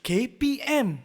KPM.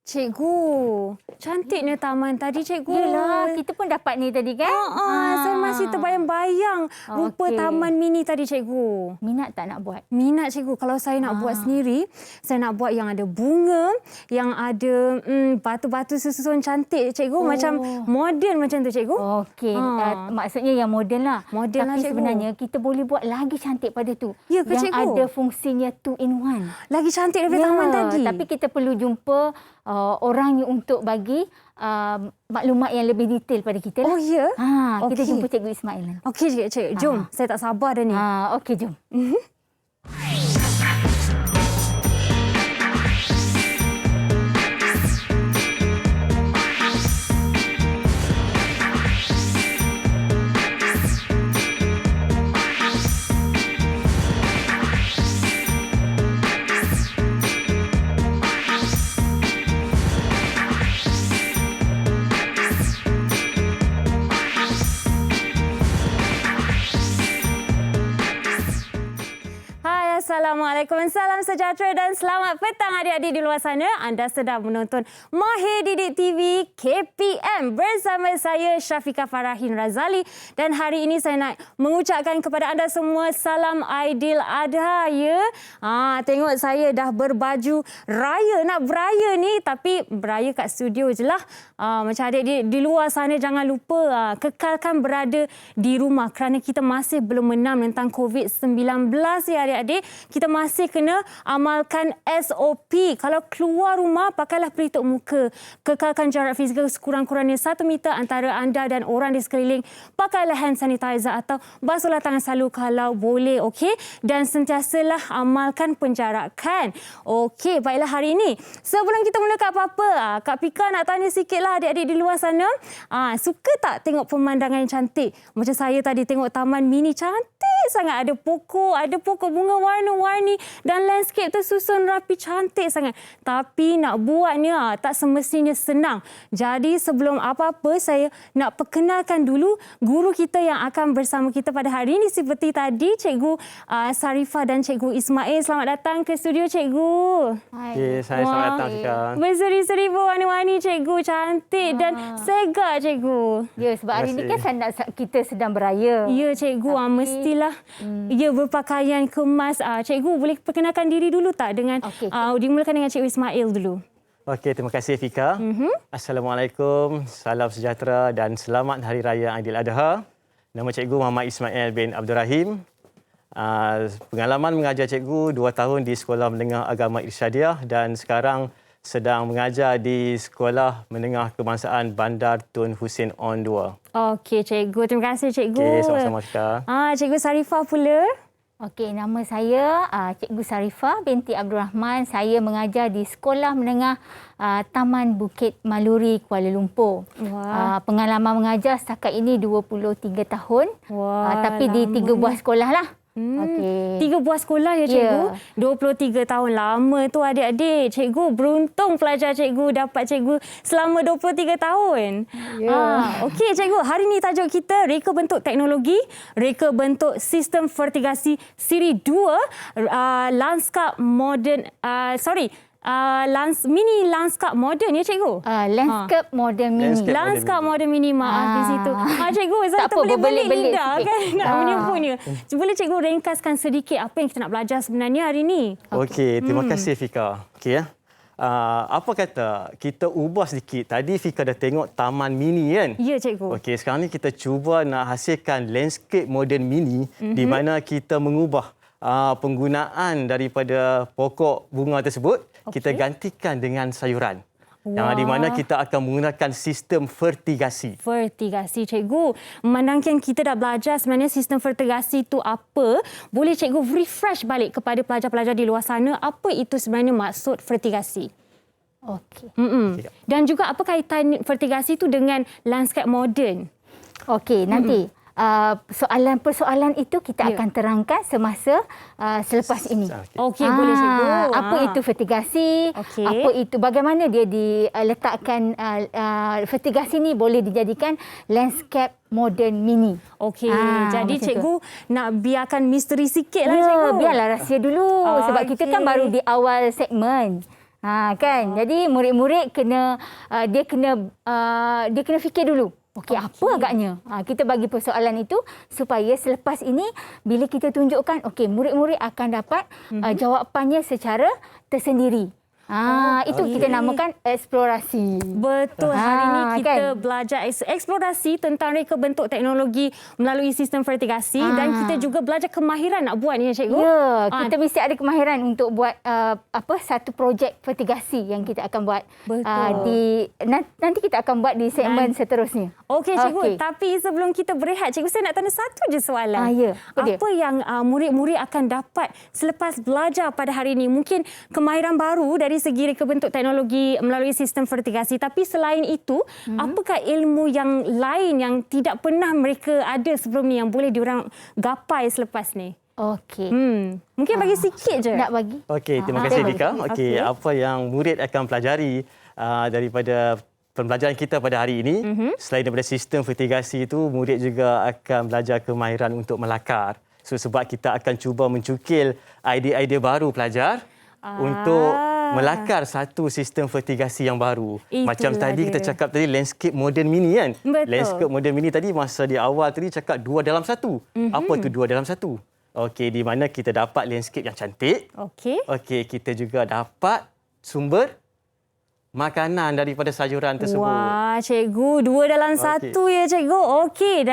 Cikgu, cantiknya taman tadi, cikgu. Yelah, kita pun dapat ni tadi kan? Saya masih terbayang-bayang rupa okey. taman mini tadi, cikgu. Minat tak nak buat? Minat, cikgu. Kalau saya nak buat sendiri, saya nak buat yang ada bunga, yang ada batu-batu susun cantik, cikgu. Macam modern macam tu, cikgu. Okey, maksudnya yang moden lah. Moden lah, Tapi cikgu. sebenarnya kita boleh buat lagi cantik pada tu. Ya ke, yang cikgu? ada fungsinya 2 in 1. Lagi cantik daripada taman tadi. Tapi kita perlu jumpa orang yang untuk bagi maklumat yang lebih detail pada kita lah. Oh, ya? Kita Okey. jumpa Cikgu Ismail nanti. Okey, cikgu. Jom. Saya tak sabar dah ni. Okey, jom. Assalamualaikum, salam sejahtera dan selamat petang adik-adik di luar sana. Anda sedang menonton Mahir Didik TV KPM bersama saya Syafiqah Farahin Razali. Dan hari ini saya nak mengucapkan kepada anda semua salam Aidiladha ya. Tengok saya dah berbaju raya, nak beraya ni, tapi beraya kat studio je lah. Macam adik-adik di luar sana jangan lupa kekalkan berada di rumah kerana kita masih belum menang tentang COVID-19 ya adik-adik. Kita masih kena amalkan SOP. Kalau keluar rumah, pakailah pelitup muka. Kekalkan jarak fizikal sekurang-kurangnya 1 meter antara anda dan orang di sekeliling. Pakailah hand sanitizer atau basuhlah tangan selalu kalau boleh, okey? Dan sentiasalah amalkan penjarakan. Okey, baiklah hari ini. Sebelum kita mula ke apa-apa, Kak Pika nak tanya sikitlah adik-adik di luar sana. Suka tak tengok pemandangan yang cantik? Macam saya tadi tengok taman mini cantik sangat. Ada pokok bunga warna-warni dan landscape tersusun rapi cantik sangat. Tapi nak buatnya tak semestinya senang. Jadi sebelum apa-apa saya nak perkenalkan dulu guru kita yang akan bersama kita pada hari ini seperti tadi Cikgu Sarifah dan Cikgu Ismail. Selamat datang ke studio Cikgu. Okay, saya selamat datang Cika. Berseri-seri warna-warni Cikgu, cantik dan segar Cikgu. Ya, sebab hari ini kan kita sedang beraya. Ya Cikgu, mestilah ya berpakaian kemas. Cikgu boleh perkenalkan diri dulu tak dengan dimulakan dengan Cikgu Ismail dulu. Okey, terima kasih Fika. Assalamualaikum, salam sejahtera dan selamat Hari Raya Aidiladha. Nama Cikgu Muhammad Ismail bin Abdul Rahim. Pengalaman mengajar Cikgu 2 tahun di Sekolah Menengah Agama Irsyadiah dan sekarang sedang mengajar di Sekolah Menengah Kebangsaan Bandar Tun Hussein On 2. Okey Cikgu, terima kasih Cikgu. Okey, sama-sama Fika. Cikgu Sarifah pula. Okey, nama saya Cikgu Sarifah binti Abdul Rahman. Saya mengajar di Sekolah Menengah Taman Bukit Maluri, Kuala Lumpur. Pengalaman mengajar setakat ini 23 tahun. Tapi di 3 buah sekolah lah. Okay. 3 buah sekolah ya cikgu. 23 tahun lama tu adik-adik. Cikgu beruntung pelajar cikgu dapat cikgu selama 23 tahun. Okey cikgu, hari ni tajuk kita reka bentuk teknologi, reka bentuk sistem vertigasi siri 2 lanskap moden mini lanskap moden ya cikgu? Landscape modern mini. Lanskap moden mini, maaf di situ. Cikgu, saya Tak apa, terbelit-belit berbelit-belit lidah sikit. kan nak menyebutnya. Boleh cikgu ringkaskan sedikit apa yang kita nak belajar sebenarnya hari ini? Okey, terima kasih Fika. Okey ya. Apa kata kita ubah sedikit. Tadi Fika dah tengok taman mini kan? Ya cikgu. Okey, sekarang ni kita cuba nak hasilkan landscape modern mini di mana kita mengubah penggunaan daripada pokok bunga tersebut, kita gantikan dengan sayuran. Yang di mana kita akan menggunakan sistem fertigasi. Fertigasi, cikgu. Memandangkan kita dah belajar sebenarnya sistem fertigasi itu apa, boleh cikgu refresh balik kepada pelajar-pelajar di luar sana apa itu sebenarnya maksud fertigasi? Okey. Dan juga apa kaitan fertigasi itu dengan landscape moden? Okey, nanti persoalan itu kita akan terangkan semasa selepas ini. Okey, boleh cikgu. Apa itu fertigasi? Okey. Apa itu, bagaimana dia diletakkan, fertigasi ni boleh dijadikan landscape modern mini. Okey, jadi macam cikgu nak biarkan misteri sikit lah Ya, cikgu. biarlah rahsia dulu. Sebab kita kan Okey. baru di awal segmen. Kan. Jadi murid-murid kena dia kena fikir dulu. Okey, apa agaknya? Kita bagi persoalan itu supaya selepas ini bila kita tunjukkan, okey, murid-murid akan dapat jawapannya secara tersendiri. Itu kita namakan eksplorasi. Betul, hari ini kita kan? belajar eksplorasi tentang reka bentuk teknologi melalui sistem fertigasi dan kita juga belajar kemahiran nak buat ni cikgu. Ya, kita mesti ada kemahiran untuk buat satu projek fertigasi yang kita akan buat. Betul. Nanti kita akan buat di segmen seterusnya. Okey cikgu, tapi sebelum kita berehat cikgu, saya nak tanya satu je soalan. Ya, apa dia? Apa yang murid-murid akan dapat selepas belajar pada hari ini? Mungkin kemahiran baru dari segi reka bentuk teknologi melalui sistem fertigasi, tapi selain itu, apakah ilmu yang lain yang tidak pernah mereka ada sebelum ni yang boleh diorang gapai selepas ni? Okey. Mungkin bagi sikit je. Nak bagi? Okey, terima kasih Dika. Okey, Okey. apa yang murid akan pelajari daripada pembelajaran kita pada hari ini, selain daripada sistem fertigasi itu, murid juga akan belajar kemahiran untuk melakar. Sebab kita akan cuba mencukil idea-idea baru pelajar untuk melakar satu sistem fertigasi yang baru. Itulah Macam tadi dia. kita cakap tadi landscape modern mini kan? Betul. Landscape modern mini tadi masa di awal tadi cakap 2 dalam 1. Apa tu 2 dalam 1? Okey, di mana kita dapat landscape yang cantik. Okey. Okey, kita juga dapat sumber makanan daripada sayuran tersebut. Wah, cikgu, 2 dalam 1 ya cikgu. Okey,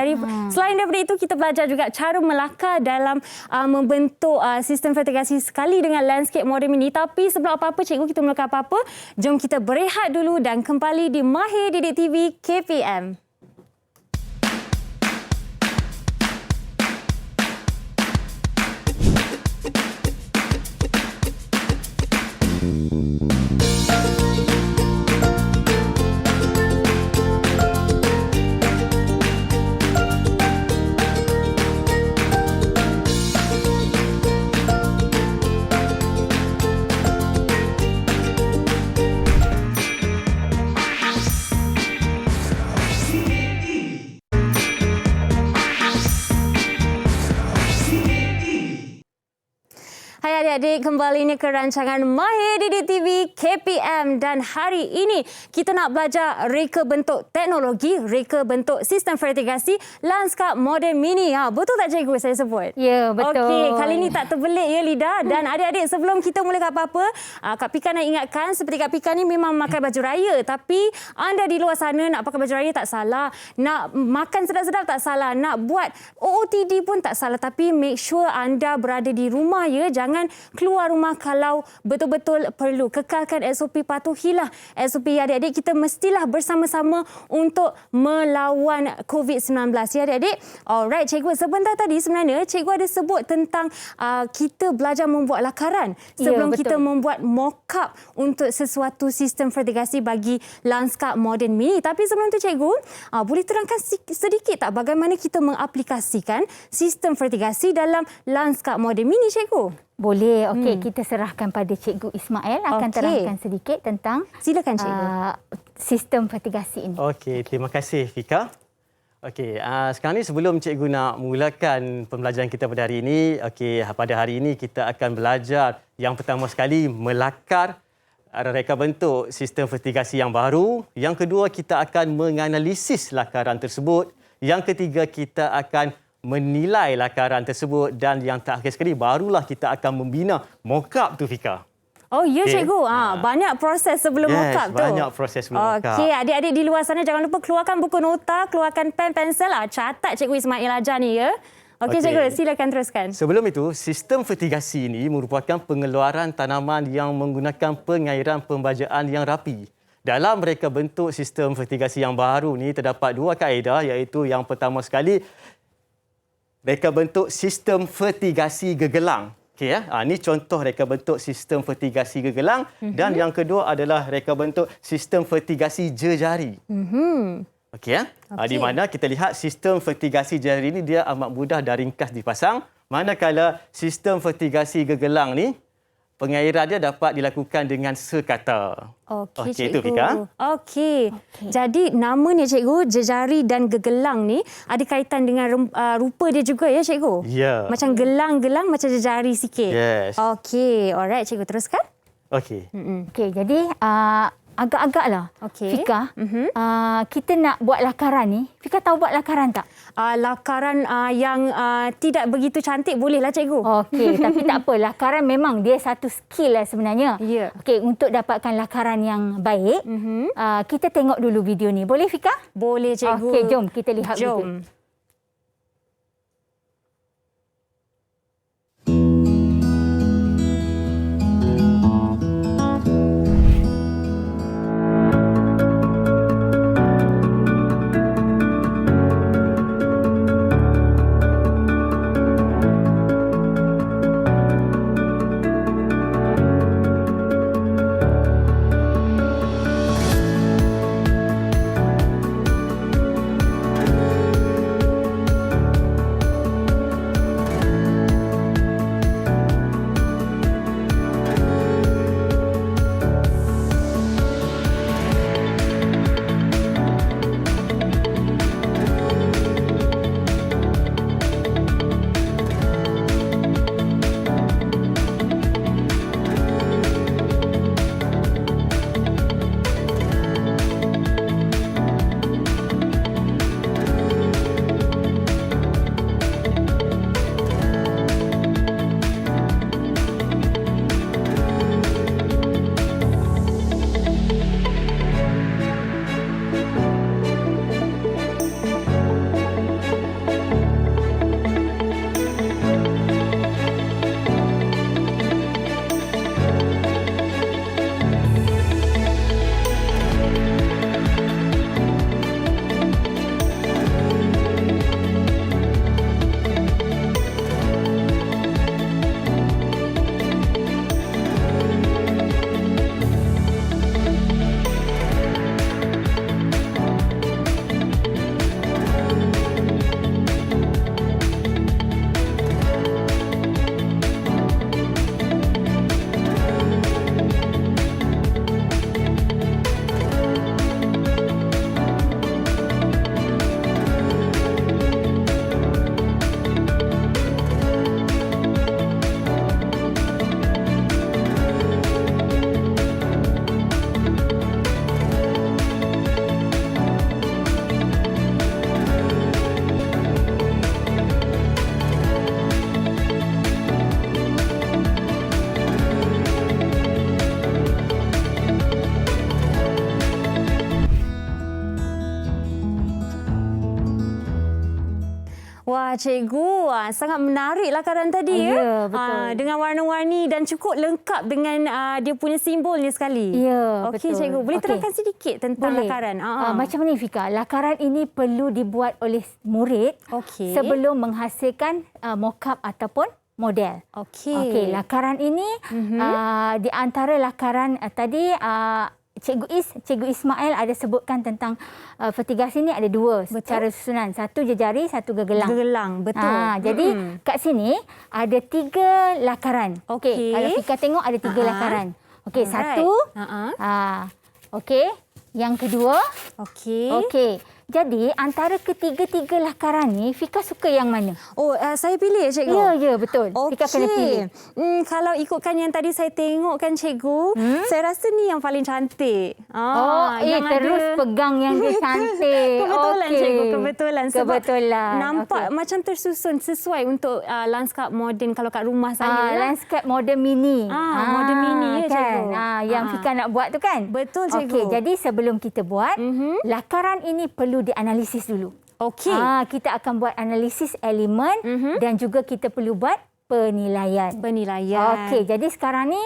selain daripada itu kita belajar juga cara melakar dalam membentuk sistem fertigasi sekali dengan landscape modern ini. Tapi sebelum apa-apa cikgu, kita melakukan apa-apa, jom kita berehat dulu dan kembali di Mahir Didik TV KPM. Hai adik-adik, kembali ni ke rancangan Mahir Didik TV KPM dan hari ini kita nak belajar reka bentuk teknologi, reka bentuk sistem fertigasi lanskap modern mini. Betul tak cikgu saya sebut? Ya, betul. Okey, kali ini tak terbelit ya lidah. Dan adik-adik, sebelum kita mulakan apa-apa, Kak Pika nak ingatkan seperti Kak Pika ni memang memakai baju raya, tapi anda di luar sana nak pakai baju raya tak salah, nak makan sedap-sedap tak salah, nak buat OOTD pun tak salah, tapi make sure anda berada di rumah ya. Jangan keluar rumah kalau betul-betul perlu. Kekalkan SOP, patuhilah SOP adik-adik. Kita mestilah bersama-sama untuk melawan COVID-19 ya adik-adik. Alright cikgu, sebentar tadi sebenarnya cikgu ada sebut tentang kita belajar membuat lakaran sebelum kita membuat mock-up untuk sesuatu sistem fertigasi bagi lanskap modern mini. Tapi sebelum tu cikgu, boleh terangkan sedikit tak bagaimana kita mengaplikasikan sistem fertigasi dalam lanskap modern mini cikgu? Boleh. Okey, kita serahkan pada Cikgu Ismail akan terangkan sedikit tentang silakan cikgu. Sistem fertigasi ini. Okey, terima kasih Fika. Okey, sekarang ni sebelum cikgu nak mulakan pembelajaran kita pada hari ini, okey, pada hari ini kita akan belajar yang pertama sekali melakar reka bentuk sistem fertigasi yang baru. Yang kedua, kita akan menganalisis lakaran tersebut. Yang ketiga, kita akan menilai lakaran tersebut. Dan yang terakhir sekali, barulah kita akan membina mock-up tu, Fika. Oh, ya cikgu. Banyak proses sebelum mock-up tu. Banyak proses sebelum mock-up. Okey, adik-adik di luar sana jangan lupa keluarkan buku nota, keluarkan pen, pensel. Catat Cikgu Ismail ajar ni ya. Okey, cikgu, silakan teruskan. Sebelum itu, sistem fertigasi ini merupakan pengeluaran tanaman yang menggunakan pengairan pembajaan yang rapi. Dalam reka bentuk sistem fertigasi yang baru ni terdapat dua kaedah, iaitu yang pertama sekali, reka bentuk sistem fertigasi gegelang. Okey ya. Ini contoh reka bentuk sistem fertigasi gegelang dan yang kedua adalah reka bentuk sistem fertigasi jejari. Okey ya. Di mana kita lihat sistem fertigasi jejari ini dia amat mudah dan ringkas dipasang, manakala sistem fertigasi gegelang ni pengairan dia dapat dilakukan dengan sekata. Okey, itu Fika. Okey. Jadi namanya cikgu, jejari dan gegelang ni ada kaitan dengan rupa dia juga ya cikgu? Ya. Macam gelang-gelang macam jejari sikit. Yes. Okey, alright cikgu, teruskan. Okey. Okey, jadi agak-agaklah. Okey. Fika, kita nak buat lakaran ni. Fika tahu buat lakaran tak? Lakaran yang tidak begitu cantik bolehlah cikgu. Okey, tapi tak apa. Lakaran memang dia satu skill lah sebenarnya. Ya. Okey, untuk dapatkan lakaran yang baik, kita tengok dulu video ni. Boleh Fika? Boleh cikgu. Okey, jom kita lihat video. Jom. Wah, cikgu, sangat menarik lakaran tadi Ya, ya. betul. Dengan warna-warni dan cukup lengkap dengan dia punya simbolnya sekali. Ya, Okey, betul. cikgu, boleh Okey. terangkan sedikit tentang Boleh. lakaran? Macam mana Fika? Lakaran ini perlu dibuat oleh murid Okey. sebelum menghasilkan mock-up ataupun model. Okey. Okey, lakaran ini di antara lakaran tadi Cikgu Ismail ada sebutkan tentang fertigasi ni ada dua secara susunan. Satu jejari, satu gegelang. Gegelang, betul. Jadi kat sini ada 3 lakaran. Okey. Kalau Fika tengok ada 3 lakaran. Okey, Alright. satu. Ha-ha. Okey, yang kedua. Okey. Okey, Jadi antara ketiga-tiga lakaran ni, Fika suka yang mana? Oh, saya pilih ya, cikgu? Ya, betul. Fika kena pilih. Kalau ikutkan yang tadi saya tengok kan, cikgu, saya rasa ni yang paling cantik. Yang terus pegang yang dia cantik. Kebetulan, cikgu. Kebetulan. Sebab Kebetulan. nampak macam tersusun sesuai untuk lanskap moden kalau kat rumah saya. Landscape modern mini. Modern mini ya, kan? cikgu. Yang Fika nak buat tu kan? Betul, cikgu. Okey, jadi sebelum kita buat, lakaran ini perlu dianalisis dulu. Okey. Kita akan buat analisis elemen dan juga kita perlu buat penilaian. Okey, jadi sekarang ni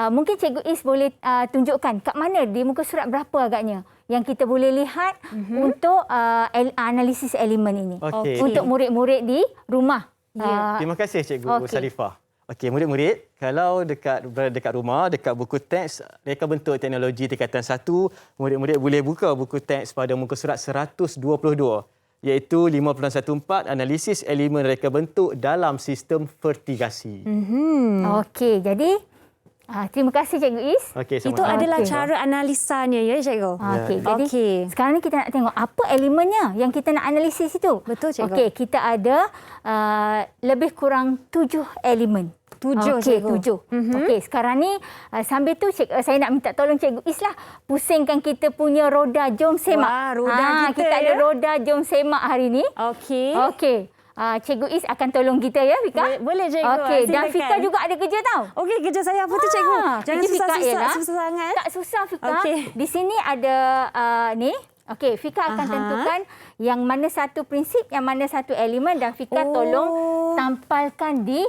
mungkin Cikgu Is boleh tunjukkan kat mana di muka surat berapa agaknya yang kita boleh lihat untuk analisis elemen ini. Okey. Untuk murid-murid di rumah. Terima kasih Cikgu Sarifah. Okey, murid-murid, kalau berada dekat rumah, dekat buku teks reka bentuk teknologi tingkatan 1, murid-murid boleh buka buku teks pada muka surat 122, iaitu 5.14 analisis elemen reka bentuk dalam sistem vertigasi. Okey, jadi terima kasih Cikgu Is. Okey, Itu adalah cara analisanya ya, cikgu? Okey, jadi sekarang ni kita nak tengok apa elemennya yang kita nak analisis itu. Betul, cikgu. Okey, kita ada lebih kurang 7 elemen. 7, Okey, cikgu. 7. Okey, sekarang ni sambil tu saya nak minta tolong Cikgu Is lah pusingkan kita punya roda jom semak. Wah, roda kita ada roda jom semak hari ni. Okey. Okey. Cikgu Is akan tolong kita ya, Fika? Boleh, cikgu. Okey, dan Silakan. Fika juga ada kerja tau. Okey, kerja saya apa tu, cikgu? Jangan Kerja Fika ialah susah sangat. Tak susah, Fika. Okey. Di sini ada ni. Okey, Fika akan tentukan yang mana satu prinsip, yang mana satu elemen dan Fika tolong tampalkan di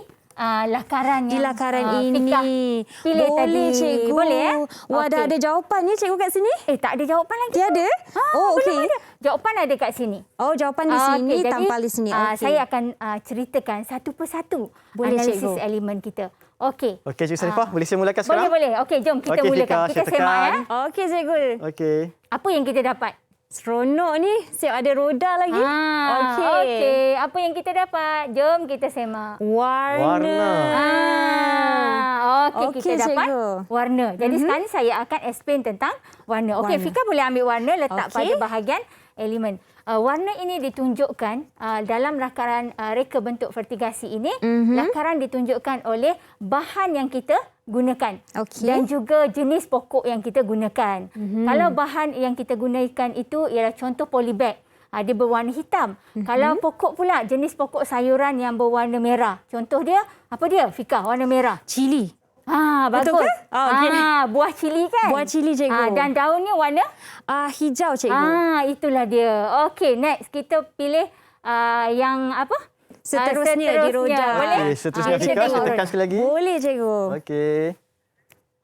lakaran Di yang lakaran Fika ini. pilih Boleh, tadi. cikgu. Boleh Wah, dah ada jawapannya, cikgu, kat sini? Tak ada jawapan lagi. Tiada? Oh, okey. Belum ada. Jawapan ada kat sini. Oh, jawapan di sini, Okey, tampal di sini. Okey. Saya akan ceritakan satu persatu Boleh, analisis cikgu. elemen kita. Okey. Okey, Cikgu Sarifah, boleh saya mulakan sekarang? Boleh. Okey, jom kita Okey, mulakan. Fika, Kita saya semak tekan. ya. Okey, cikgu. Okey. Apa yang kita dapat? Seronok ni. Siap ada roda lagi. Okey. Apa yang kita dapat? Jom kita semak. Warna. Okey, Okey, kita dapat cikgu. warna. Jadi sekarang saya akan explain tentang warna. Okey, Warna. Fika boleh ambil warna letak Okey. pada bahagian elemen. Warna ini ditunjukkan dalam lakaran reka bentuk vertigasi ini. Lakaran ditunjukkan oleh bahan yang kita gunakan. Okey. Dan juga jenis pokok yang kita gunakan. Kalau bahan yang kita gunakan itu ialah contoh polybag. Dia berwarna hitam. Kalau pokok pula, jenis pokok sayuran yang berwarna merah. Contoh dia, apa dia? Fika, warna merah. Cili. Bagus. Betul ke? Okey. Buah cili kan? Buah cili, cikgu. Dan daunnya warna? Hijau, cikgu. Itulah dia. Okey, next kita pilih yang apa? Seterusnya di roda. Boleh? Okey, seterusnya Kita Fika, tengok saya tekan roda. sekali lagi. Boleh, cikgu. Okey.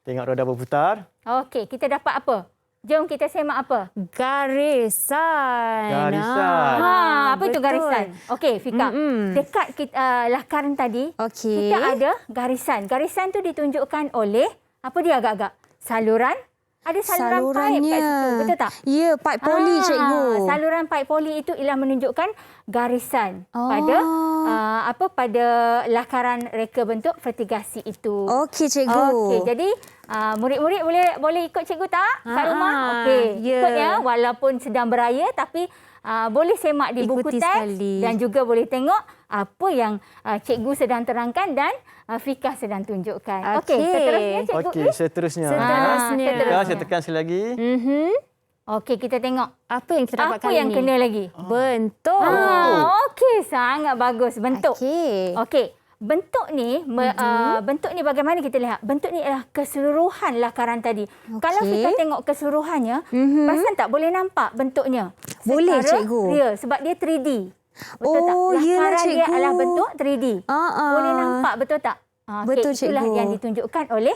Tengok roda berputar. Okey, kita dapat apa? Jom kita semak apa? Garisan. Garisan. Apa itu betul. garisan? Okey, Fika. Dekat lakaran tadi, Okey. kita ada garisan. Garisan tu ditunjukkan oleh, apa dia agak-agak? Saluran. Ada saluran pipe kat situ. Betul tak? Ya, pipe poli, cikgu. Saluran pipe poli itu ialah menunjukkan garisan pada pada lakaran reka bentuk vertigasi itu. Okey, cikgu. Okey, jadi murid-murid boleh ikut cikgu tak kat rumah? Okey, ya. ikut ya walaupun sedang beraya tapi boleh semak di buku Ikuti teks sekali. dan juga boleh tengok apa yang cikgu sedang terangkan dan Fika sedang tunjukkan. Okey, Okey. seterusnya cikgu. Okey, seterusnya. Seterusnya. Fika, saya tekan sekali lagi. Okey, kita tengok. Apa yang kita dapat Apa kali yang ni? kena lagi? Bentuk. Okey, sangat bagus. Bentuk. Okey. Okey. Bentuk ni bentuk ni bagaimana kita lihat? Bentuk ni adalah keseluruhan lakaran tadi. Kalau kita tengok keseluruhannya, perasan tak boleh nampak bentuknya? Boleh, Secara cikgu. real sebab dia 3D. Betul tak? Oh, yalah, Lakaran dia cikgu. adalah bentuk 3D. Boleh nampak, betul tak? Betul, itulah cikgu. yang ditunjukkan oleh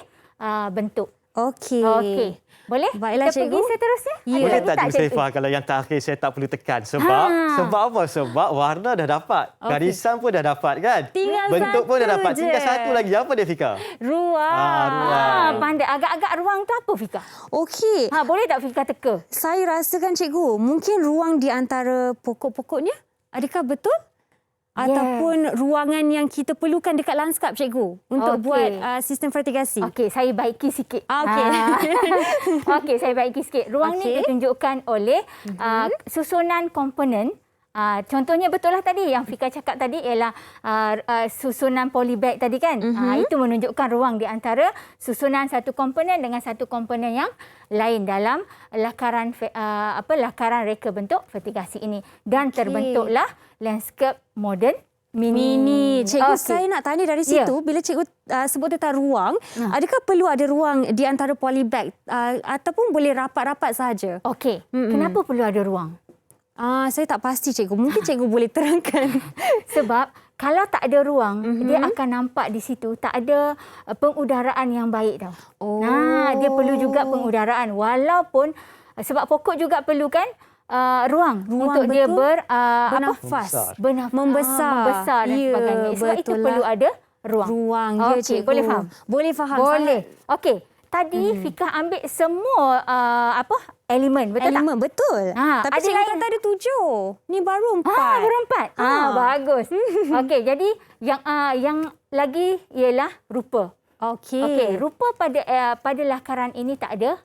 bentuk. Okey. Okey. Boleh? Baiklah, kita cikgu. pergi seterusnya? Ya. Ada Boleh lagi tak Cikgu cikgu? Sarifah kalau yang terakhir saya tak perlu tekan? Sebab apa? Sebab warna dah dapat. Garisan pun dah dapat kan? Tinggal bentuk pun dah satu dapat. je. Tinggal satu lagi. Apa dia Fika? Ruang. Ruang. Pandai. Agak-agak ruang tu apa, Fika? Okey. Boleh tak Fika teka? Saya rasakan, cikgu, mungkin ruang di antara pokok-pokoknya. Adakah betul? ataupun ruangan yang kita perlukan dekat lanskap, cikgu, untuk buat sistem vertigasi? Okey, saya baiki sikit. Okey. Okey, saya baiki sikit. Ruang ni ditunjukkan oleh susunan komponen. Contohnya betul lah tadi yang Fika cakap tadi ialah susunan polybag tadi kan. Itu menunjukkan ruang di antara susunan satu komponen dengan satu komponen yang lain dalam lakaran reka bentuk vertigasi ini, dan terbentuklah landscape modern mini. Cikgu, saya nak tanya dari situ, bila cikgu sebut tentang ruang, adakah perlu ada ruang di antara polybag ataupun boleh rapat-rapat sahaja? Okey, kenapa perlu ada ruang? Saya tak pasti, cikgu. Mungkin cikgu boleh terangkan. Sebab kalau tak ada ruang, dia akan nampak di situ tak ada pengudaraan yang baik tau. Dia perlu juga pengudaraan, walaupun sebab pokok juga perlukan ruang untuk dia bernafas, membesar dan sebagainya. Sebab itu perlu ada ruang. Ya, cikgu. Boleh faham? Boleh faham. Boleh. Okey. Tadi Fika ambil semua elemen, betul tak? Betul. Tapi cikgu kata ada 7. Ni baru 4. Baru 4. Bagus. Okey, jadi yang lagi ialah rupa. Okey, rupa pada lakaran ini tak ada.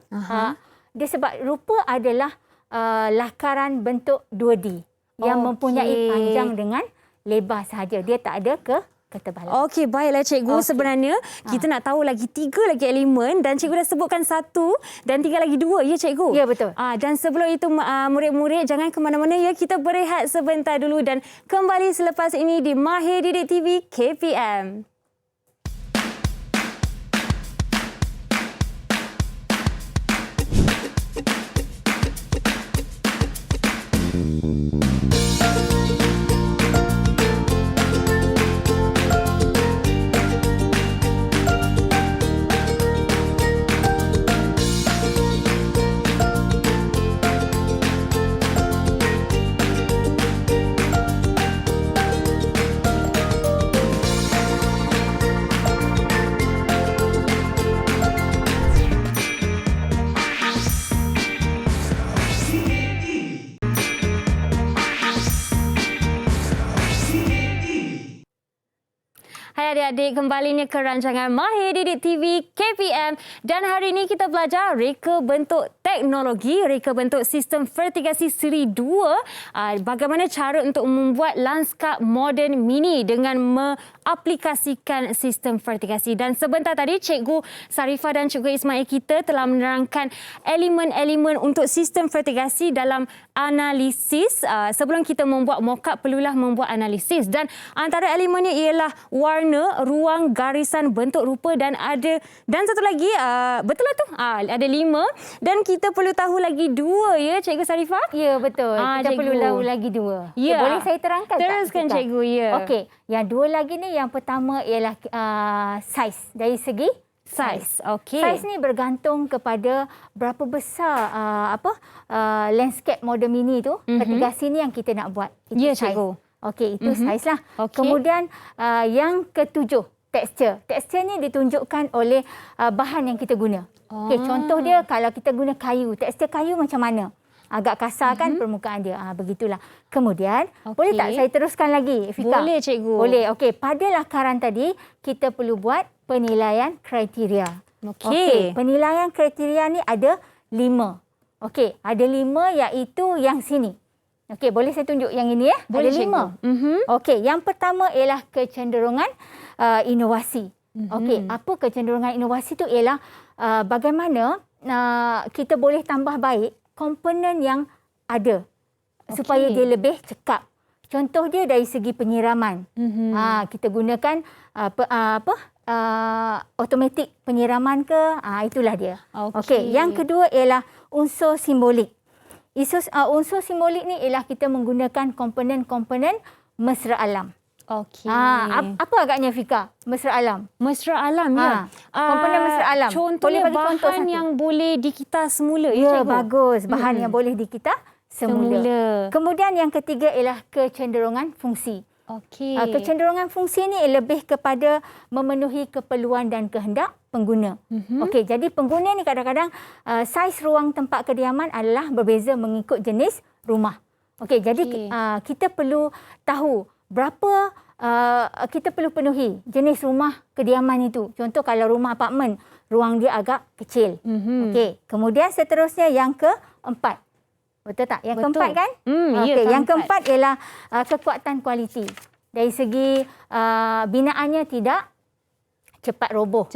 Dia sebab rupa adalah lakaran bentuk 2D yang mempunyai panjang dengan lebar sahaja. Dia tak ada ketebalan. Okey, baiklah cikgu. Sebenarnya kita nak tahu lagi 3 lagi elemen, dan cikgu dah sebutkan 1 dan tinggal lagi 2, ya cikgu? Ya, betul. Dan sebelum itu murid-murid jangan ke mana-mana ya. Kita berehat sebentar dulu dan kembali selepas ini di Mahir Didik TV KPM. Hai adik-adik, kembalinya ke rancangan Mahir Didik TV KPM, dan hari ini kita belajar reka bentuk teknologi, reka bentuk sistem vertigasi seri 2, bagaimana cara untuk membuat lanskap moden mini dengan mengaplikasikan sistem vertigasi. Dan sebentar tadi Cikgu Sarifah dan Cikgu Ismail kita telah menerangkan elemen-elemen untuk sistem vertigasi dalam analisis. Sebelum kita membuat mock-up, perlulah membuat analisis, dan antara elemennya ialah warna, ruang, garisan, bentuk rupa, dan satu lagi, betul lah tu, ada 5, dan kita perlu tahu lagi 2, ya Cikgu Sarifah? Ya, betul. Kita perlu tahu lagi 2. Ya. Boleh saya terangkan? Teruskan cikgu, ya. Okey, yang 2 lagi ni, yang pertama ialah saiz, dari segi saiz. Okey. Saiz ni bergantung kepada berapa besar landscape model mini tu, vertigasi ni yang kita nak buat. Itu ya, saiz. cikgu. Okey, itu saiz lah. Okay. Kemudian yang ke-7, tekstur. Tekstur ni ditunjukkan oleh bahan yang kita guna. Okey, contoh dia kalau kita guna kayu, tekstur kayu macam mana? Agak kasar kan permukaan dia. Begitulah. Kemudian, boleh tak saya teruskan lagi, Fika? Boleh, cikgu. Boleh. Okey, pada lakaran tadi kita perlu buat penilaian kriteria. Okey, penilaian kriteria ni ada 5. Okey, ada 5 iaitu yang sini. Okey, boleh saya tunjuk yang ini ya? Boleh, ada 5. Okey, yang pertama ialah kecenderungan inovasi. Okey, apa kecenderungan inovasi tu ialah bagaimana kita boleh tambah baik komponen yang ada supaya dia lebih cekap. Contoh dia dari segi penyiraman. Kita gunakan automatik penyiraman ke? Itulah dia. Okey, yang kedua ialah unsur simbolik. Unsur simbolik ni ialah kita menggunakan komponen-komponen mesra alam. Okey. Apa agaknya Fika? Mesra alam. Mesra alam, ya. Komponen mesra alam. Contohnya bahan yang boleh dikita semula. Ya, bagus. Bahan yang boleh dikita semula. Kemudian yang ketiga ialah kecenderungan fungsi. Okey. Kecenderungan fungsi ni lebih kepada memenuhi keperluan dan kehendak pengguna. Okey, jadi pengguna ni kadang-kadang saiz ruang tempat kediaman adalah berbeza mengikut jenis rumah. Okey, jadi kita perlu tahu berapa kita perlu penuhi jenis rumah kediaman itu. Contoh kalau rumah apartmen, ruang dia agak kecil. Okey. Kemudian seterusnya yang keempat. Betul tak? Yang keempat kan? Okey. Yang keempat ialah kekuatan kualiti. Dari segi binaannya tidak cepat roboh.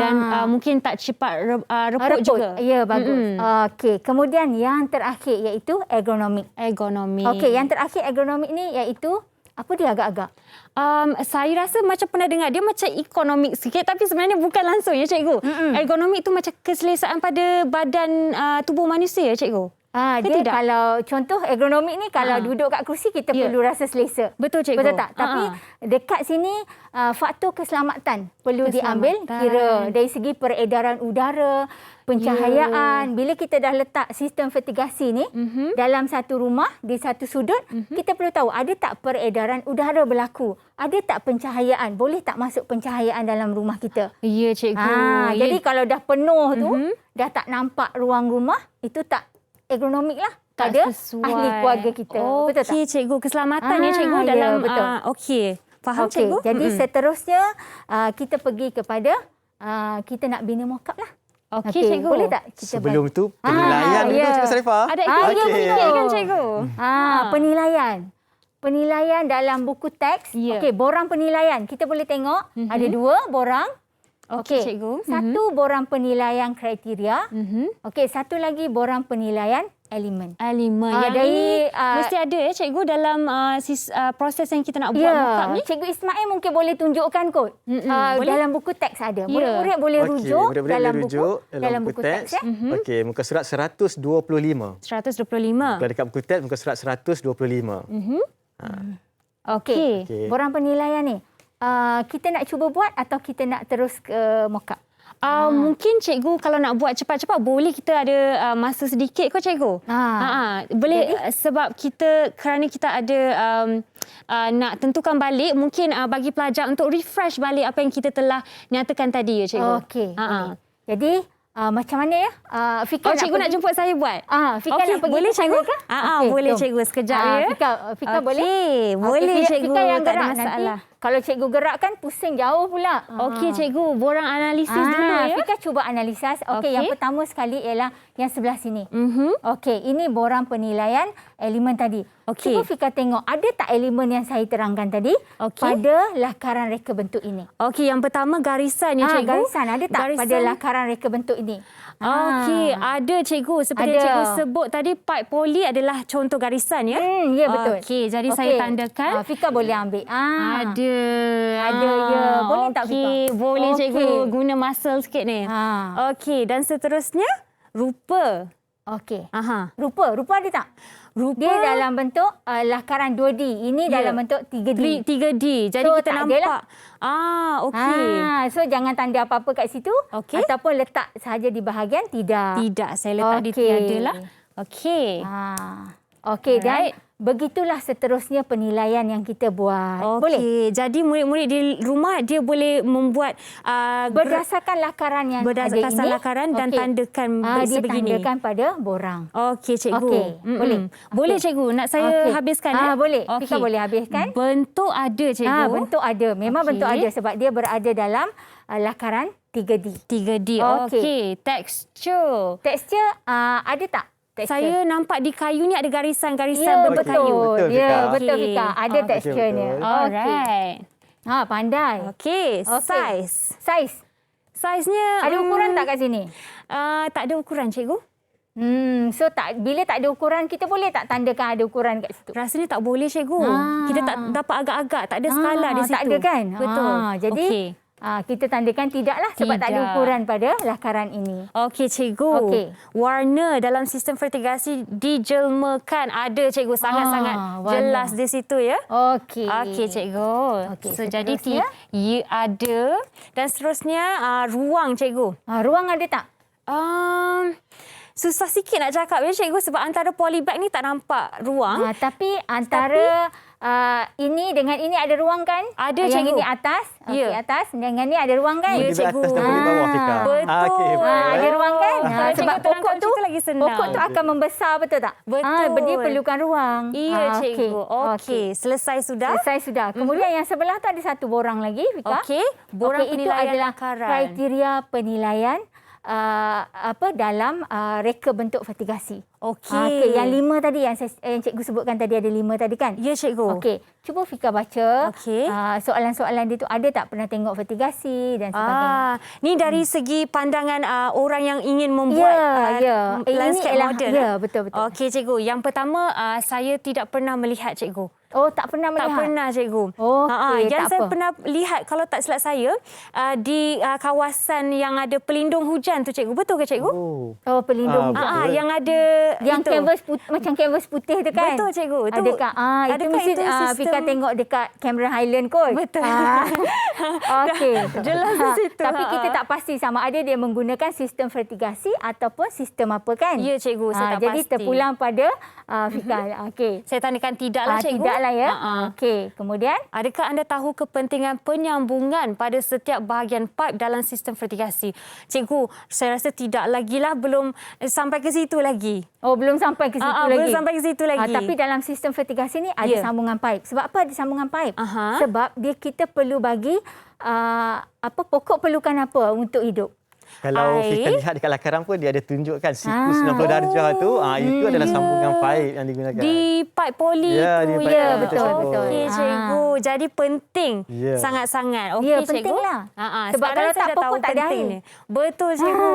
Dan mungkin tak cepat reput juga. Ya, bagus. Okey. Kemudian yang terakhir iaitu ergonomik. Okey, yang terakhir ergonomik ni iaitu apa dia agak-agak? Saya rasa macam pernah dengar dia macam ekonomik sikit tapi sebenarnya bukan langsung ya cikgu. Ergonomik tu macam keselesaan pada badan tubuh manusia ya cikgu. Dia tidak? Kalau contoh ergonomik ni kalau duduk kat kerusi kita perlu rasa selesa. Betul cikgu. Betul tak? Tapi dekat sini faktor keselamatan perlu diambil kira dari segi peredaran udara, pencahayaan. Bila kita dah letak sistem vertigasi ni dalam satu rumah di satu sudut, kita perlu tahu ada tak peredaran udara berlaku, ada tak pencahayaan, boleh tak masuk pencahayaan dalam rumah kita. Ya cikgu. Jadi kalau dah penuh tu, dah tak nampak ruang rumah, itu tak ergonomik lah pada ahli keluarga kita. Betul tak? Okey cikgu, keselamatan ya cikgu dalam betul. okey. Faham cikgu? Jadi seterusnya kita pergi kepada kita nak bina mock-up lah. Okey cikgu. Boleh tak kita Sebelum tu penilaian dulu Cikgu Sarifah. Ada aktiviti kan cikgu? Penilaian. Penilaian dalam buku teks. Okey, borang penilaian. Kita boleh tengok ada 2 borang. Okey cikgu. Satu borang penilaian kriteria. Okey, satu lagi borang penilaian elemen. Yang ini mesti ada ya cikgu dalam proses yang kita nak buat mock-up ni. Cikgu Ismail mungkin boleh tunjukkan kot. Dalam buku teks ada. Murid-murid boleh rujuk dalam buku teks. Okey, muka surat 125. 125. Kalau dekat buku teks muka surat 125. Okey. Borang penilaian ni. Kita nak cuba buat atau kita nak terus ke mock-up? Mungkin cikgu kalau nak buat cepat-cepat boleh kita ada masa sedikit kot cikgu. Boleh sebab kerana kita ada nak tentukan balik mungkin bagi pelajar untuk refresh balik apa yang kita telah nyatakan tadi ya cikgu. Okey. Jadi macam mana ya? Fika cikgu nak jemput saya buat? Fika nak pergi boleh cikgu? ke? Boleh cikgu sekejap ya. Fika boleh? Boleh cikgu. Fika yang tak ada gerak masalah. nanti. Kalau cikgu gerak kan pusing jauh pula. Okey cikgu, borang analisis dulu ya. Fika cuba analisis. Okey, yang pertama sekali ialah yang sebelah sini. Okey, ini borang penilaian elemen tadi. Cuba Fika tengok ada tak elemen yang saya terangkan tadi pada lakaran reka bentuk ini. Okey, yang pertama garisan ya cikgu. Garisan ada tak pada lakaran reka bentuk ini? Okey, ada cikgu. Seperti cikgu sebut tadi, pipe poli adalah contoh garisan ya. Ya, betul. Okey, jadi saya tandakan. Fika boleh ambil. Ada ya. Boleh tak Fika? Boleh cikgu. Guna muscle sikit ni. Okey, dan seterusnya rupa. Okey. Rupa ada tak? Rupa dia dalam bentuk lakaran 2D. Ini dalam bentuk 3D. 3D. Jadi so, kita nampak. Okey. So jangan tanda apa-apa kat situ ataupun letak sahaja di bahagian tidak. Tidak, saya letak di tiada lah. Okey. Okey, dan begitulah seterusnya penilaian yang kita buat. Boleh? Jadi murid-murid di rumah dia boleh membuat berdasarkan lakaran yang ada ini. Berdasarkan lakaran dan tandakan sebegini. Dia tandakan pada borang. Okey cikgu. Boleh. Boleh cikgu. Nak saya habiskan ya? Boleh. Fika boleh habiskan. Bentuk ada cikgu. Bentuk ada. Memang bentuk ada sebab dia berada dalam lakaran 3D. 3D. Okey. Tekstur. Tekstur ada tak? Saya nampak di kayu ni ada garisan-garisan bentuk kayu. Betul Fika. Ada teksturnya. Alright. Pandai. Okey. Saiznya ada ukuran tak kat sini? Tak ada ukuran cikgu. So bila tak ada ukuran, kita boleh tak tandakan ada ukuran kat situ? Rasanya tak boleh cikgu. Kita tak dapat agak-agak, tak ada skala di situ. Tak ada kan? Betul. Jadi kita tandakan tidaklah sebab tak ada ukuran pada lakaran ini. Okey cikgu. Warna dalam sistem vertigasi dijelmakan. Ada cikgu, sangat-sangat jelas di situ ya. Okey cikgu. So jadi ada. Dan seterusnya ruang cikgu. Ruang ada tak? Susah sikit nak cakap ya cikgu sebab antara polybag ni tak nampak ruang. Tapi antara ini dengan ini ada ruang kan? Ada, Yang cikgu. ini atas. Okey, Ya. atas. Dengan ni ada ruang kan? Ya, Boleh di cikgu. atas dan boleh bawah, Fika. Betul. Okey, Ada ruang kan? Kalau Sebab cikgu pokok terangkan tu cerita lagi senang. pokok tu akan membesar, betul tak? Betul. Dia perlukan ruang. Iya, cikgu. Okey, selesai sudah? Selesai sudah. Kemudian yang sebelah tu ada satu borang lagi, Fika. Okey, borang Okey, itu penilaian adalah lakaran. kriteria penilaian dalam reka bentuk vertikasi. Okey. Yang 5 tadi yang cikgu sebutkan tadi, ada 5 tadi kan? Ya, cikgu. Okey, cuba Fika baca. Okey. Soalan-soalan dia tu ada tak pernah tengok vertikasi dan sebagainya. Ni dari segi pandangan orang yang ingin membuat landscape ialah- modern. ya, betul-betul. Okey, cikgu. Yang pertama, saya tidak pernah melihat, cikgu. Oh, tak pernah melihat? Tak pernah, cikgu. Okey, yang tak saya apa. pernah lihat, kalau tak silap saya, di kawasan yang ada pelindung hujan tu, cikgu. Betul ke, cikgu? Oh, pelindung hujan. Yang ada Yang itu. kanvas macam kanvas putih tu kan? Betul, cikgu. Itu, Adakah? Itu adakah mesti itu sistem... Fika tengok dekat Cameron Highland kot. Betul. Okey. Jelas di situ. Tapi kita tak pasti sama ada dia menggunakan sistem vertikasi ataupun sistem apa kan? Ya, cikgu. Saya tak jadi pasti. terpulang pada Fika. Okey. Saya tandakan tidaklah, cikgu. Tidaklah ya. Okey. Kemudian? Adakah anda tahu kepentingan penyambungan pada setiap bahagian pipe dalam sistem vertikasi? Cikgu, saya rasa tidak lagi lah, belum sampai ke situ lagi. Oh, belum sampai ke situ lagi. Belum sampai ke situ lagi. Tapi dalam sistem vertikasi ni ada Ya. sambungan pipe. Sebab apa ada sambungan pipe? Aha. Sebab kita perlu bagi pokok perlukan apa untuk hidup? Kalau Air. Fika lihat dekat lakaran pun dia ada tunjukkan siku 90 darjah tu. Itu adalah sambungan pipe yang digunakan. Di pipe poli Ya, tu. di pipe Ya, poli betul, tersebut. betul. Okey, cikgu. Jadi penting. Ya. Sangat-sangat. Okey, Ya, cikgu. pentinglah. Sebab Sekarang kalau saya tak dah tahu pokok tak ada penting air. ni. Betul, cikgu.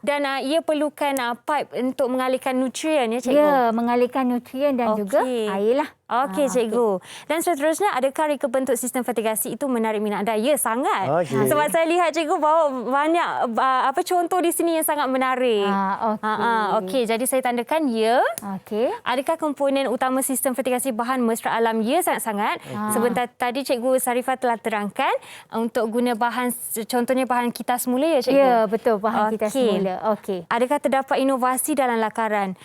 Dan ia perlukan pipe untuk mengalihkan nutrien, ya, cikgu? Ya, mengalihkan nutrien dan juga Okey. air lah. Okey, cikgu. Dan seterusnya, adakah reka bentuk sistem vertikasi itu menarik minat anda? Ya, sangat. Okey. Sebab saya lihat cikgu bawa banyak contoh di sini yang sangat menarik. Okey. Okey, jadi saya tandakan ya. Okey. Adakah komponen utama sistem vertikasi bahan mesra alam? Ya, sangat-sangat. Sebentar tadi Cikgu Sarifah telah terangkan untuk guna bahan, contohnya bahan kitas semula, ya, cikgu? Ya, betul. Bahan kita Okey. semula. Okey. Adakah terdapat inovasi dalam lakaran?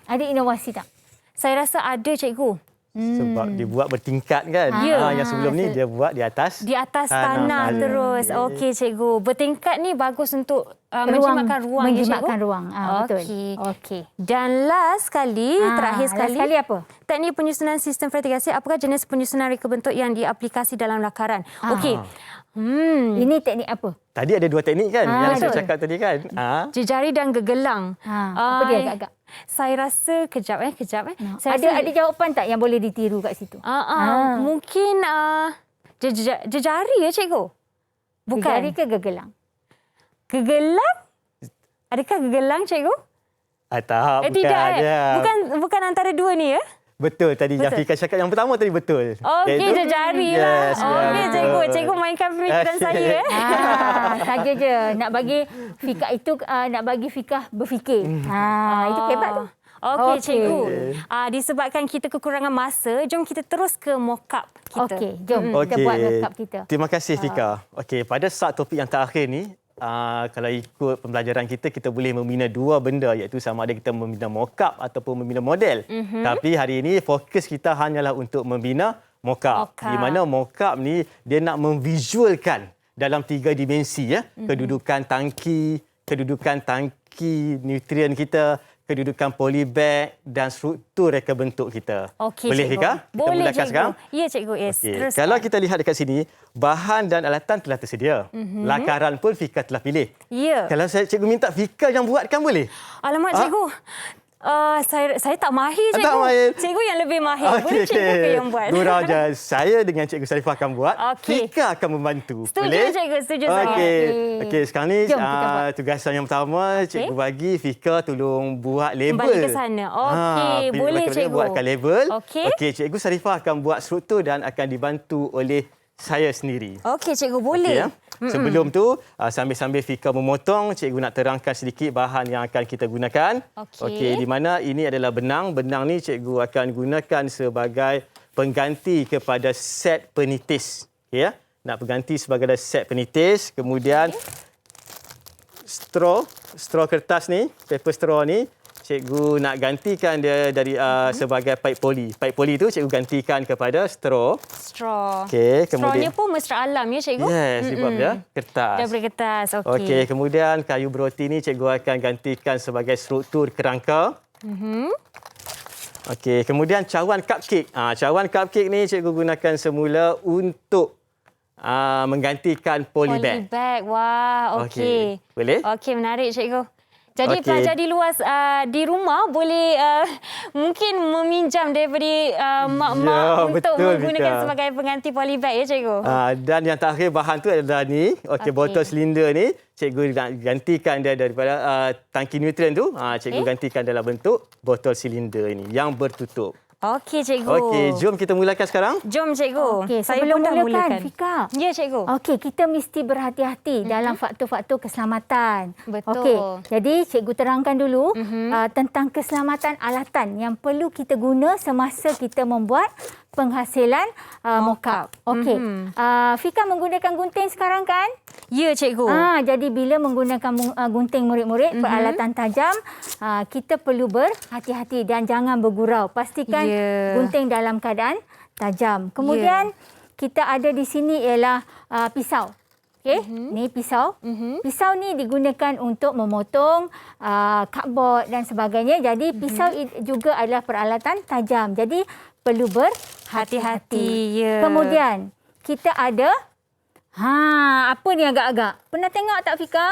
Ada inovasi tak? Saya rasa ada, cikgu. Sebab dibuat bertingkat kan. Ya. Yang sebelum ni dia buat di atas. Di atas tanah saja. terus. Okey, cikgu. Bertingkat ni bagus untuk menjimatkan ruang, ya, cikgu? Menjimatkan ruang. Betul. Okey. Okey. Dan last sekali, terakhir sekali. Last sekali apa? Teknik penyusunan sistem vertikasi, apakah jenis penyusunan reka bentuk yang diaplikasi dalam lakaran? Okey. Ini teknik apa? Tadi ada 2 teknik kan yang saya betul. cakap tadi kan. Jejari dan gegelang. Apa dia agak-agak? Saya rasa kejap. Saya Ada jawapan tak yang boleh ditiru kat situ? mungkin jejari, ya, cikgu? Bukan. Jari ke gegelang? Gegelang? Adakah gegelang, cikgu? Tak, bukan. Tidak. Ya. Bukan antara dua ni, ya? Betul tadi yang Fika cakap yang pertama tadi betul. Okey, Iaitu- jejari lah. Yes, Okey, betul. cikgu. Cikgu mainkan pemikiran Okey. saya. Saja je nak bagi Fika itu nak bagi Fika berfikir. Itu hebat tu. Okey, Okey. cikgu. Disebabkan kita kekurangan masa, jom kita terus ke mock-up kita. Okey, jom kita buat makeup kita. Terima kasih Fika. Okey, pada saat topik yang terakhir ni, kalau ikut pembelajaran kita boleh membina 2 benda, iaitu sama ada kita membina mock-up ataupun membina model. Tapi hari ini fokus kita hanyalah untuk membina mock-up. Di mana mock-up ni dia nak memvisualkan dalam 3 dimensi, ya. Kedudukan tangki nutrien kita, kedudukan polybag dan struktur reka bentuk kita. Okey, boleh cikgu. Fika? Kita Boleh, mulakan cikgu. sekarang? Ya, cikgu. Yes. Okey. Terus. Kalau kita lihat dekat sini, bahan dan alatan telah tersedia. Lakaran pun Fika telah pilih. Ya. Kalau cikgu minta Fika yang buatkan boleh? Alamak, cikgu. Saya tak mahir, cikgu. Tak mahir. Cikgu yang lebih mahir. Boleh cikgu ke yang buat? Gurau je. Saya dengan Cikgu Sarifah akan buat. Okey. Fika akan membantu. Setuju, boleh? cikgu. Setuju sangat. Okey. Okey, sekarang ni Jom kita buat. tugasan yang pertama cikgu bagi Fika tolong buat label. Kembali ke sana. Okey, boleh, cikgu. Buatkan label. Okey. Okey, Cikgu Sarifah akan buat struktur dan akan dibantu oleh saya sendiri. Okey, cikgu. Boleh. Okey, ya. Sebelum tu, sambil-sambil Fika memotong, cikgu nak terangkan sedikit bahan yang akan kita gunakan. Okey. Di mana ini adalah benang. Benang ni cikgu akan gunakan sebagai pengganti kepada set penitis. Okey, ya. Nak pengganti sebagai set penitis. Kemudian straw kertas ni, paper straw ni, cikgu nak gantikan dia dari sebagai paip poli. Paip poli itu cikgu gantikan kepada straw. Straw. Okey, Strawnya pun mesra alam ya cikgu? Yes, sebab dia kertas. Daripada kertas, okey. Okey, kemudian kayu beroti ni cikgu akan gantikan sebagai struktur kerangka. Okey, kemudian cawan cupcake. Cawan cupcake ni cikgu gunakan semula untuk menggantikan polybag. Polybag, wah, okey. Boleh? Okey, menarik cikgu. Jadi Okey. pelajar di luar di rumah boleh mungkin meminjam daripada mak-mak Ya, untuk betul, menggunakan Vika. sebagai pengganti polybag ya cikgu. Dan yang terakhir bahan tu adalah ni. Okey, botol silinder ni cikgu nak gantikan dia daripada tangki nutrien tu. Cikgu gantikan dalam bentuk botol silinder ini yang bertutup. Okey cikgu. Okey, jom kita mulakan sekarang. Jom cikgu. Okey, Saya sebelum pun dah mulakan, mulakan. Fika. Ya cikgu. Okey, kita mesti berhati-hati dalam faktor-faktor keselamatan. Betul. Okey, jadi cikgu terangkan dulu tentang keselamatan alatan yang perlu kita guna semasa kita membuat penghasilan mock-up. Okey, Fika menggunakan gunting sekarang kan? Ya cikgu. Jadi bila menggunakan gunting murid-murid, peralatan tajam, kita perlu berhati-hati dan jangan bergurau. Pastikan gunting dalam keadaan tajam. Kemudian kita ada di sini ialah pisau. Okey, ni pisau. Pisau ni digunakan untuk memotong cardboard dan sebagainya. Jadi pisau juga adalah peralatan tajam. Jadi perlu berhati-hati. Ya. Kemudian kita ada apa ni agak-agak? Pernah tengok tak Fika?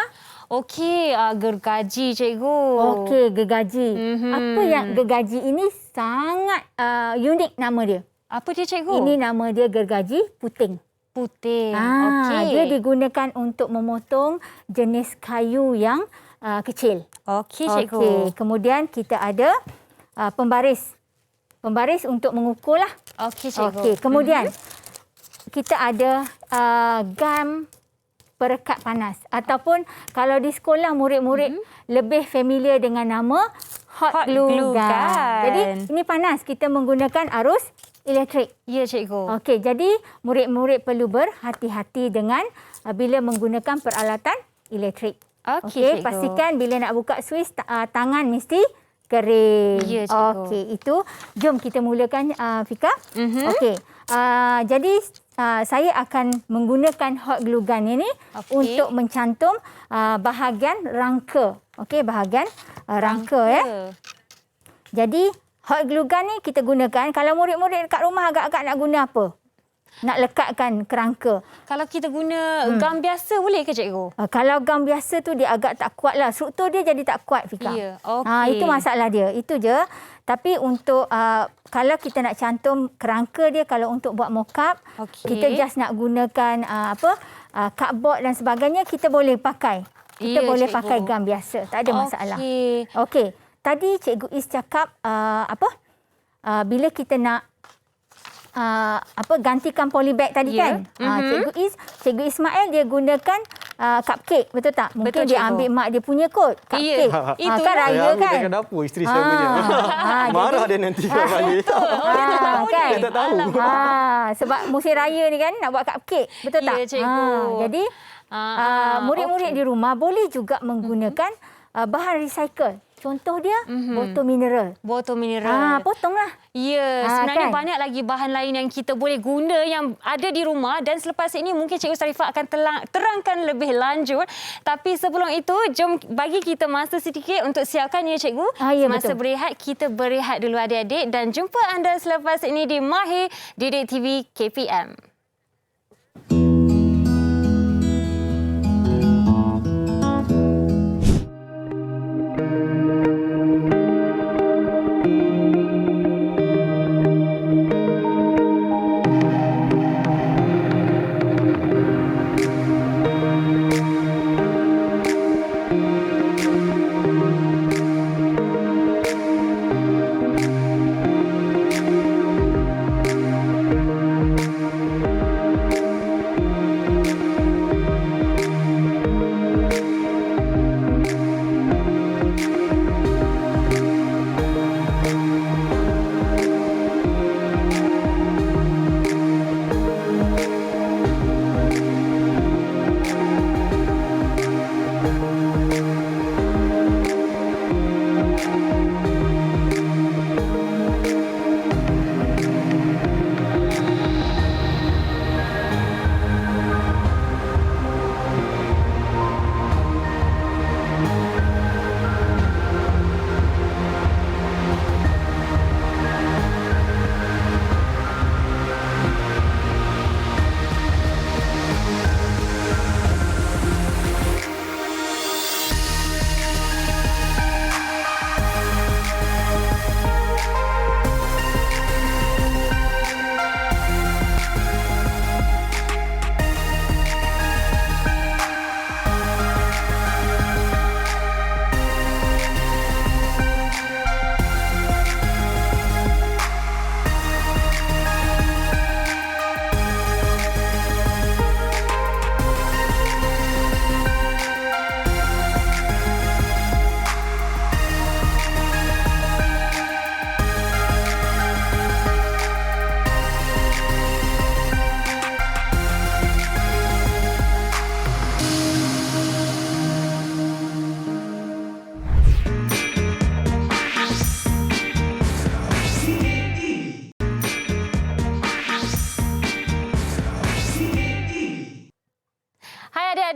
Okey, gergaji cikgu. Okey, gergaji. Apa yang gergaji ini sangat unik nama dia. Apa dia cikgu? Ini nama dia gergaji puting. Puting. Okey. Dia digunakan untuk memotong jenis kayu yang kecil. Okey cikgu. Okey, kemudian kita ada pembaris. Pembaris untuk mengukur lah. Okey cikgu. Okey, kemudian kita ada gam perekat panas. Ataupun kalau di sekolah murid-murid lebih familiar dengan nama hot glue gun. Jadi ini panas, kita menggunakan arus elektrik. Ya cikgu. Okey, jadi murid-murid perlu berhati-hati dengan bila menggunakan peralatan elektrik. Okey, cikgu. Pastikan bila nak buka suis tangan mesti kering. Ya, cikgu. Okey, itu jom kita mulakan Fika. Okey. Jadi saya akan menggunakan hot glue gun ini untuk mencantum bahagian rangka. Okey, bahagian rangka ya. Jadi hot glue gun ni kita gunakan kalau murid-murid dekat rumah agak-agak nak guna apa? Nak lekatkan kerangka. Kalau kita guna gam biasa boleh ke cikgu? Kalau gam biasa tu dia agak tak kuat lah. Struktur dia jadi tak kuat, Fika. Ya, okey. Itu masalah dia. Itu je. Tapi untuk kalau kita nak cantum kerangka dia, kalau untuk buat mock-up, kita just nak gunakan cardboard dan sebagainya, kita boleh pakai. Kita boleh cikgu. pakai gam biasa. Tak ada masalah. Okey. Okey. Tadi Cikgu Is cakap bila kita nak gantikan polybag tadi kan. Cikgu Ismail dia gunakan cupcake, betul tak? Mungkin Betul, dia cikgu. ambil mak dia punya kot. Cupcake. Itu kan lah. raya Saya ambil kan. dekat dapur isteri saya punya. Marah dia nanti kalau balik. Kan? Dia tak tahu. Sebab musim raya ni kan nak buat cupcake, betul tak? Ya, cikgu. Jadi murid-murid di rumah boleh juga menggunakan bahan recycle. Contoh dia botol mineral. Botol mineral. Potonglah. Ya, sebenarnya kan? banyak lagi bahan lain yang kita boleh guna yang ada di rumah dan selepas ini mungkin Cikgu Sarifah akan terangkan lebih lanjut. Tapi sebelum itu, jom bagi kita masa sedikit untuk siapkan ya Cikgu. Ya, Masa betul. berehat, kita berehat dulu adik-adik dan jumpa anda selepas ini di Mahir Didik TV KPM.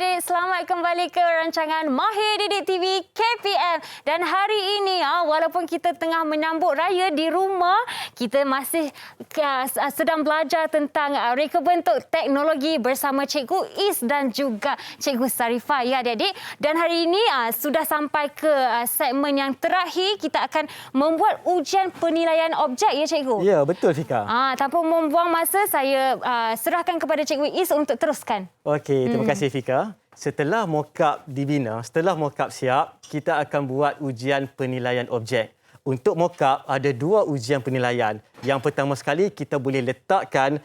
adik-adik, selamat kembali ke rancangan Mahir Didik TV KPM. Dan hari ini, walaupun kita tengah menyambut raya di rumah, kita masih sedang belajar tentang reka bentuk teknologi bersama Cikgu Is dan juga Cikgu Sarifah, ya adik-adik. Dan hari ini sudah sampai ke segmen yang terakhir, kita akan membuat ujian penilaian objek, ya Cikgu? Ya, betul Fika. Tanpa membuang masa, saya serahkan kepada Cikgu Is untuk teruskan. Okey, terima kasih Fika. Setelah mockup dibina, setelah mockup siap, kita akan buat ujian penilaian objek. Untuk mockup ada 2 ujian penilaian. Yang pertama sekali kita boleh letakkan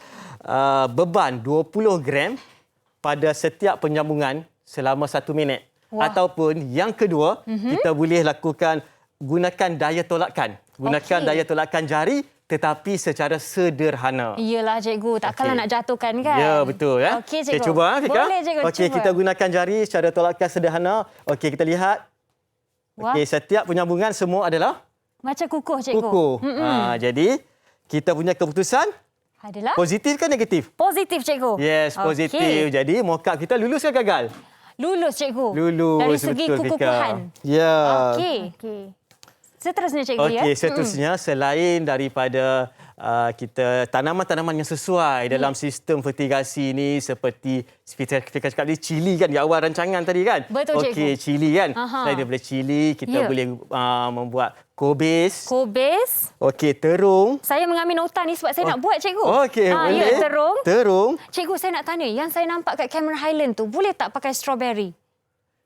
beban 20 gram pada setiap penyambungan selama 1 minit. Wah. Ataupun yang kedua, kita boleh lakukan gunakan daya tolakan. Gunakan daya tolakan jari tetapi secara sederhana. Iyalah cikgu, takkanlah nak jatuhkan kan? Ya, betul. Ya. Okey cikgu. Kita cuba, Fika. Boleh cikgu, Okey, cuba. kita gunakan jari secara tolakan sederhana. Okey, kita lihat. Wah. Okey, setiap penyambungan semua adalah Macam kukuh cikgu. kukuh. Jadi, kita punya keputusan Adalah positif ke negatif? positif cikgu. Yes, positif. Okey. Jadi, mockup kita lulus ke gagal? Lulus cikgu. Lulus, Dari segi betul, Fika. kukuhan. Ya. Okey. Okey. Seterusnya cikgu ya. Okey, seterusnya selain daripada kita tanaman-tanaman yang sesuai dalam sistem fertigasi ini seperti Fika cakap tadi cili kan di awal rancangan tadi kan? Betul, cikgu. Okey, cili kan. Aha. Selain daripada cili, kita Ya. boleh membuat kobis. Kobis. Okey, terung. Saya mengambil nota ni sebab saya nak buat cikgu. Okey, boleh. Ya, terung. Terung, Cikgu, saya nak tanya, yang saya nampak kat Cameron Highland tu, boleh tak pakai strawberry?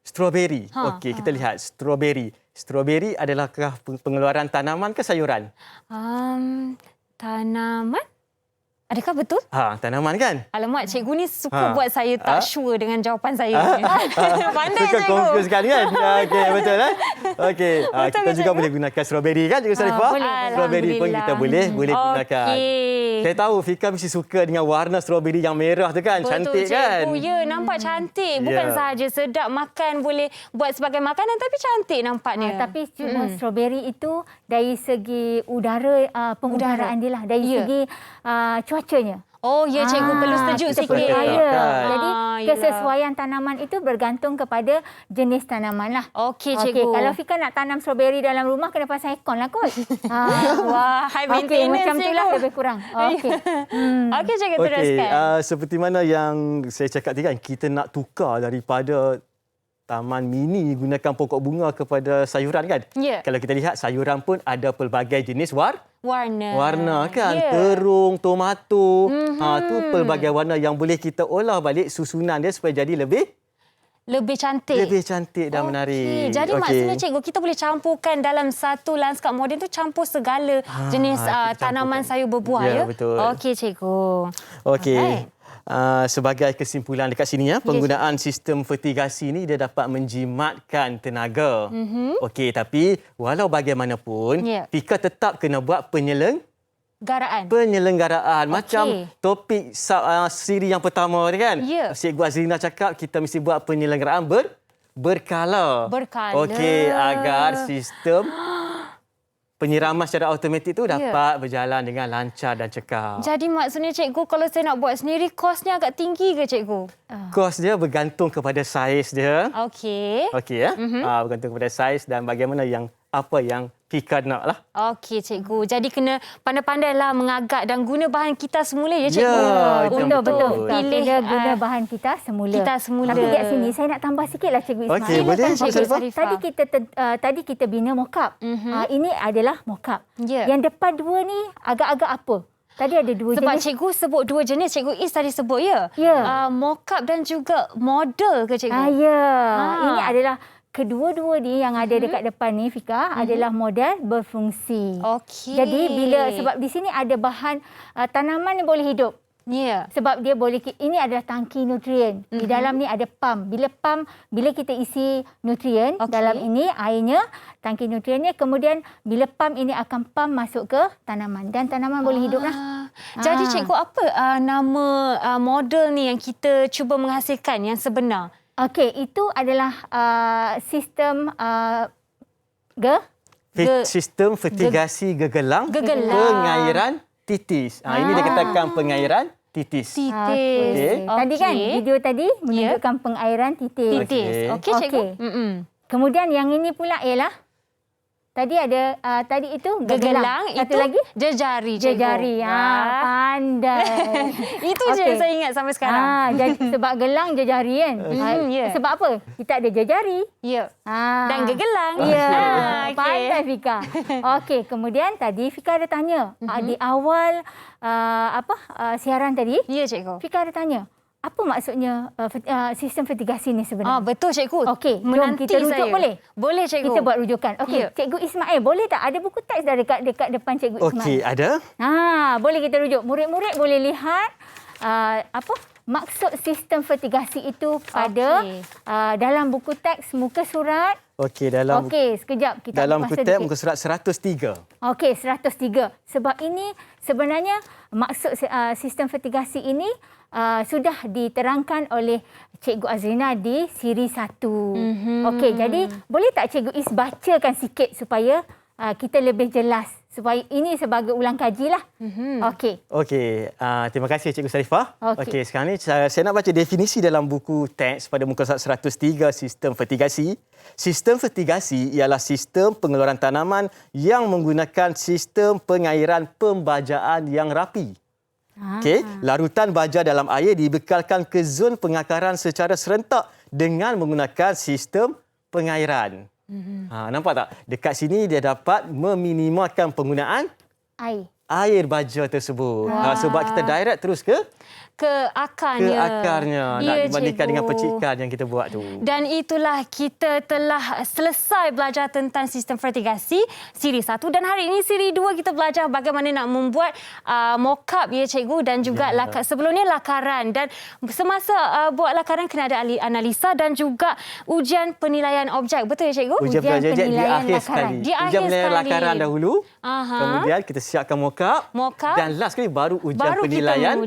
strawberry. Ha, Okey, kita lihat strawberry. Strawberry adalah pengeluaran tanaman ke sayuran? Tanaman? Adakah betul? Tanaman kan? Alamak, cikgu ni suka buat saya tak sure dengan jawapan saya. Pandai Suka cikgu. confuse kan? Okey, betul kan? Okey, Betul kita ke, juga cikgu? boleh gunakan strawberry kan, Cikgu Sarifah? boleh. Strawberry pun kita boleh gunakan. Okey. Saya tahu Fika mesti suka dengan warna strawberry yang merah tu kan. Cantik Betul, kan? cikgu. Ya, nampak cantik. Bukan Ya. sahaja sedap makan, boleh buat sebagai makanan tapi cantik nampaknya. Tapi cuma strawberry itu dari segi udara, pengudaraan dia lah. Dari Ya. segi cuacanya. Oh, ya cikgu, perlu sejuk kita sikit. perlu Betul. raya. Kan? Jadi yelah. kesesuaian tanaman itu bergantung kepada jenis tanaman lah. Okey, cikgu. Kalau Fika nak tanam strawberry dalam rumah, kena pasang aircon lah kot. Wah, high Okey, maintenance macam tu lah cikgu. lebih kurang. Okey. Okey, cikgu, Okey, teruskan. seperti mana yang saya cakap tadi kan, kita nak tukar daripada taman mini gunakan pokok bunga kepada sayuran kan? Ya. Kalau kita lihat sayuran pun ada pelbagai jenis warna kan, Ya. terung, tomato, tu pelbagai warna yang boleh kita olah balik susunan dia supaya jadi lebih Lebih cantik. dan menarik. Jadi maksudnya cikgu, kita boleh campurkan dalam satu lanskap moden tu, campur segala jenis kita tanaman campurkan. sayur berbuah Ya, ya. betul. Okey cikgu. Okey. Alright. Sebagai kesimpulan dekat sini ya, penggunaan sistem fertigasi ini dia dapat menjimatkan tenaga. Okey, tapi walau bagaimanapun, Ya. Fika tetap kena buat Garaan. penyelenggaraan. Okey. Macam topik siri yang pertama ni kan. Ya. Cikgu Azrina cakap kita mesti buat penyelenggaraan berkala. Berkala. Okey, agar sistem penyiraman secara automatik tu dapat berjalan dengan lancar dan cekap. Jadi maksudnya cikgu, kalau saya nak buat sendiri, kosnya agak tinggi ke cikgu? Kos dia bergantung kepada saiz dia. Okey. Okey ya. Bergantung kepada saiz dan bagaimana apa yang Fika nak lah. Okey cikgu. Jadi kena pandai-pandailah mengagak dan guna bahan kita semula ya cikgu. Ya, itu Untuk betul. pilih Kita guna bahan kita semula. kita semula. Tapi kat sini saya nak tambah sikitlah Cikgu Ismail. Okey, boleh, Silakan, Cikgu Cikgu Sarifah. Sarifah. Tadi kita bina mock-up. Ini adalah mock-up. Ya. Yang depan dua ni agak-agak apa? Tadi ada dua Sebab jenis. cikgu sebut 2 jenis, Cikgu Is tadi sebut ya? Ya. Mock-up dan juga model ke cikgu? Ya. Ini adalah kedua-dua ni yang ada dekat depan ni Fika adalah model berfungsi. Okey. Jadi sebab di sini ada bahan tanaman yang boleh hidup. Ya. Sebab dia boleh, ini adalah tangki nutrien. Di dalam ni ada pam. Bila kita isi nutrien dalam ini, airnya, tangki nutriennya, kemudian bila pam ini akan pam masuk ke tanaman. Dan tanaman boleh hidup lah. Jadi cikgu, apa nama model ni yang kita cuba menghasilkan yang sebenar? Okey, itu adalah sistem Sistem fertigasi gegelang Gegelang. pengairan titis. Ini dia katakan pengairan titis. Titis. Tadi kan video tadi menunjukkan pengairan titis. Titis. Okey, cikgu. Kemudian yang ini pula ialah tadi ada tadi itu Gegelang. Satu Itu lagi jejari, cikgu. jejari. Pandai. Itu je yang saya ingat sampai sekarang. Jadi sebab gelang jejari kan. ya. Sebab apa? Kita ada jejari. Ya. Dan gegelang. Ya. Okey. Pandai Fika. Okey, kemudian tadi Fika ada tanya di awal siaran tadi. Ya, cikgu. Fika ada tanya, apa maksudnya sistem fertigasi ni sebenarnya? Betul, cikgu. Okey, jom Menanti kita rujuk saya. boleh? Boleh, cikgu. Kita buat rujukan. Okey, Ya. Cikgu Ismail, boleh tak ada buku teks dah dekat depan Cikgu Ismail? Okey, ada. Boleh kita rujuk. Murid-murid boleh lihat maksud sistem fertigasi itu pada dalam buku teks muka surat. Okey, dalam Sekejap kita dalam masa buku teks dikit. muka surat 103. Okey, 103. Sebab ini sebenarnya maksud sistem fertigasi ini sudah diterangkan oleh Cikgu Azrina di siri 1. Okey, jadi boleh tak Cikgu Is bacakan sikit supaya kita lebih jelas, supaya ini sebagai ulang kajilah. Okey. Okey, terima kasih Cikgu Sarifah. Okey. Okey, sekarang ni saya nak baca definisi dalam buku teks pada muka surat 103 sistem fertigasi. Sistem fertigasi ialah sistem pengeluaran tanaman yang menggunakan sistem pengairan pembajaan yang rapi. Okey, larutan baja dalam air dibekalkan ke zon pengakaran secara serentak dengan menggunakan sistem pengairan. Nampak tak? Dekat sini dia dapat meminimalkan penggunaan air baja tersebut. Sebab kita direct terus ke akarnya. Nak dibandingkan dengan percikan yang kita buat tu. Dan itulah kita telah selesai belajar tentang sistem fertigasi siri 1 dan hari ini siri 2 kita belajar bagaimana nak membuat mock-up ya cikgu dan juga sebelumnya lakaran dan semasa buat lakaran kena ada analisa dan juga ujian penilaian objek. Betul ya cikgu? Ujian penilaian objek di akhir sekali. Ujian penilaian lakaran dahulu. Kemudian kita siapkan mock-up dan last sekali baru ujian penilaian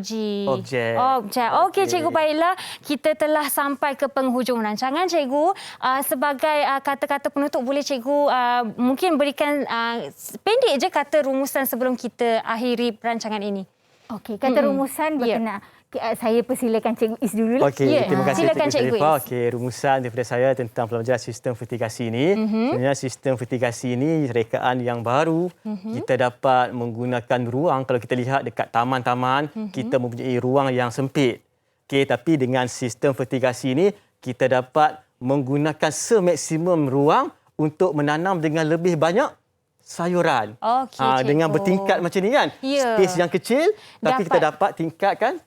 objek. Okey, cikgu, baiklah. Kita telah sampai ke penghujung rancangan, cikgu. Sebagai kata-kata penutup, boleh cikgu mungkin berikan pendek je kata rumusan sebelum kita akhiri rancangan ini. Okey, kata rumusan berkenaan. Saya persilakan Cikgu Is dulu. Okey, terima kasih Silakan, Cikgu Sarifah. Okey, rumusan daripada saya tentang pelajaran sistem fertigasi ini. Sebenarnya sistem fertigasi ini rekaan yang baru. Kita dapat menggunakan ruang, kalau kita lihat dekat taman-taman, kita mempunyai ruang yang sempit. Okey, tapi dengan sistem fertigasi ini kita dapat menggunakan semaksimum ruang untuk menanam dengan lebih banyak sayuran. Dengan bertingkat macam ni kan. Space yang kecil tapi kita dapat tingkatkan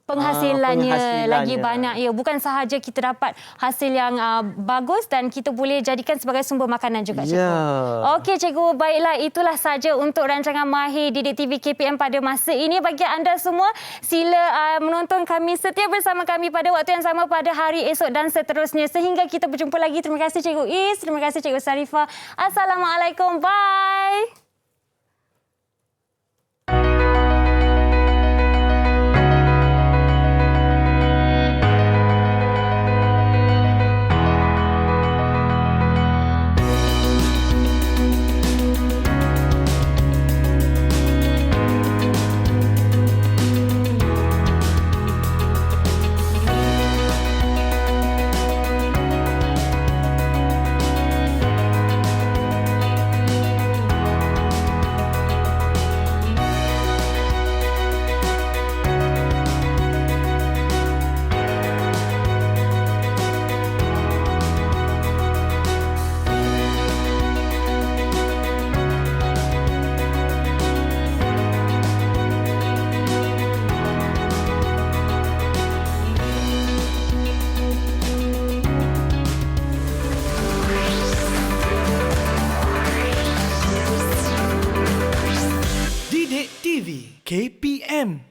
penghasilannya lagi banyak. Ya, bukan sahaja kita dapat hasil yang bagus dan kita boleh jadikan sebagai sumber makanan juga, cikgu. Okey, cikgu, baiklah, itulah saja untuk rancangan Mahir Didik TV KPM pada masa ini. Bagi anda semua, sila menonton kami setia bersama kami pada waktu yang sama pada hari esok dan seterusnya. Sehingga kita berjumpa lagi. Terima kasih Cikgu Is, terima kasih Cikgu Sarifah. Assalamualaikum. Bye. KPM